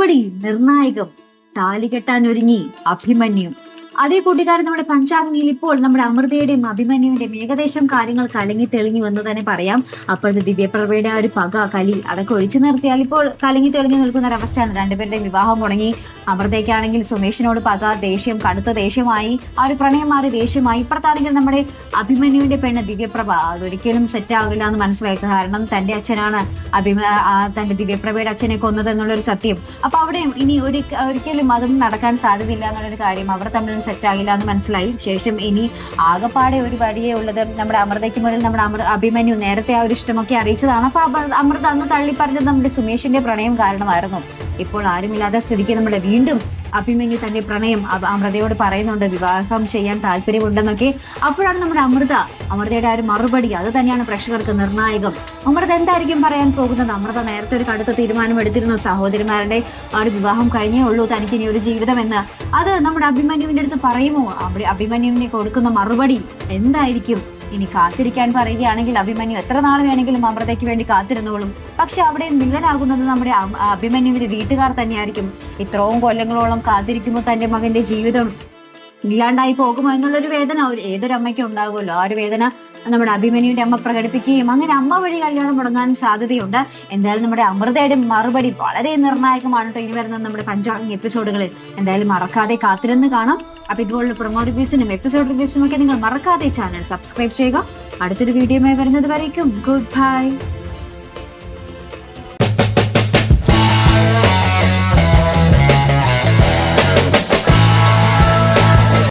മറുപടി നിർണായകം. താലി കെട്ടാൻ ഒരുങ്ങി അഭിമന്യു. അതേ കൂട്ടുകാരൻ നമ്മുടെ പഞ്ചാഗ്നിയിൽ ഇപ്പോൾ നമ്മുടെ അമൃതയുടെയും അഭിമന്യുവിന്റെയും ഏകദേശം കാര്യങ്ങൾ കലങ്ങി തെളിഞ്ഞു എന്ന് തന്നെ പറയാം. അപ്പോഴത്തെ ദിവ്യപ്രഭയുടെ ആ ഒരു പക, കലി അതൊക്കെ ഒഴിച്ചു നിർത്തിയാൽ ഇപ്പോൾ കലങ്ങി തെളിഞ്ഞു നിൽക്കുന്ന ഒരവസ്ഥയാണ്. രണ്ടുപേരുടെയും വിവാഹം മുടങ്ങി. അമൃതയ്ക്കാണെങ്കിൽ സുമേഷിനോട് പക, ദേഷ്യം, കടുത്ത ദേഷ്യമായി. ആ ഒരു പ്രണയം മാറി ദേഷ്യമായി. ഇപ്പുറത്താണെങ്കിൽ നമ്മുടെ അഭിമന്യുവിന്റെ പെണ്ണ് ദിവ്യപ്രഭ അതൊരിക്കലും സെറ്റ് ആകില്ല എന്ന് മനസ്സിലായി. കാരണം തന്റെ അച്ഛനാണ് തന്റെ ദിവ്യപ്രഭയുടെ അച്ഛനെ കൊന്നത് എന്നുള്ളൊരു സത്യം. അപ്പൊ അവിടെ ഇനി ഒരിക്കലും അതൊന്നും നടക്കാൻ സാധ്യതയില്ല എന്നുള്ളൊരു കാര്യം അവർ തമ്മിൽ സെറ്റ് ആകില്ല എന്ന് മനസ്സിലായി. ശേഷം ഇനി ആകെപ്പാടെ ഒരു വഴിയേ ഉള്ളത് നമ്മുടെ അമൃതയ്ക്ക് മുന്നിൽ നമ്മുടെ അഭിമന്യു നേരത്തെ ആ ഒരു ഇഷ്ടമൊക്കെ അറിയിച്ചതാണ്. അപ്പൊ അമൃത അന്ന് തള്ളി പറഞ്ഞത് നമ്മുടെ സുമേഷിന്റെ പ്രണയം കാരണമായിരുന്നു. ഇപ്പോൾ ആരുമില്ലാത്ത സ്ഥിതിക്ക് നമ്മുടെ വീണ്ടും അഭിമന്യു തന്റെ പ്രണയം അമൃതയോട് പറയുന്നുണ്ട്, വിവാഹം ചെയ്യാൻ താല്പര്യമുണ്ടെന്നൊക്കെ. അപ്പോഴാണ് നമ്മുടെ അമൃതയുടെ ആ ഒരു മറുപടി, അത് തന്നെയാണ് പ്രേക്ഷകർക്ക് നിർണായകം. അമൃത എന്തായിരിക്കും പറയാൻ പോകുന്നത്? അമൃത നേരത്തെ ഒരു കടുത്ത തീരുമാനം എടുത്തിരുന്നു, സഹോദരിമാരുടെ ആ ഒരു വിവാഹം കഴിഞ്ഞേ ഉള്ളൂ, തനിക്ക് ഇനി ഒരു ജീവിതം എന്ന്. അത് നമ്മുടെ അഭിമന്യുവിന്റെ അടുത്ത് പറയുമോ? അഭിമന്യുവിനെ കൊടുക്കുന്ന മറുപടി എന്തായിരിക്കും? ഇനി കാത്തിരിക്കാൻ പറയുകയാണെങ്കിൽ അഭിമന്യു എത്ര നാൾ വേണമെങ്കിലും അമൃതയ്ക്ക് വേണ്ടി കാത്തിരുന്നോളും. പക്ഷെ അവിടെ വില്ലനാകുന്നത് നമ്മുടെ അഭിമന്യുവിന്റെ വീട്ടുകാർ തന്നെയായിരിക്കും. ഇത്രയും കൊല്ലങ്ങളോളം കാത്തിരിക്കുമ്പോൾ തന്റെ മകന്റെ ജീവിതം ഇല്ലാണ്ടായി പോകുമോ എന്നുള്ളൊരു വേദന ഏതൊരമ്മയ്ക്കും ഉണ്ടാകുമല്ലോ. ആ ഒരു വേദന നമ്മുടെ അഭിമന്യുവിന്റെ അമ്മ പ്രകടിപ്പിക്കുകയും അങ്ങനെ അമ്മ വഴി കല്യാണം മുടങ്ങാനും സാധ്യതയുണ്ട്. എന്തായാലും നമ്മുടെ അമൃതയുടെ മറുപടി വളരെ നിർണായകമാണ് കേട്ടോ. ഇനി വരുന്ന നമ്മുടെ പഞ്ചാഗ്നി എപ്പിസോഡുകളിൽ എന്തായാലും മറക്കാതെ കാത്തിരുന്ന് കാണാം. അപ്പൊ ഇതുപോലുള്ള പ്രൊമോ റിവ്യൂസിനും എപ്പിസോഡ് റിവ്യൂസിനും ഒക്കെ നിങ്ങൾ മറക്കാതെ ചാനൽ സബ്സ്ക്രൈബ് ചെയ്യുക. അടുത്തൊരു വീഡിയോയുമായി വരുന്നത് വരേക്കും ഗുഡ് ബൈ.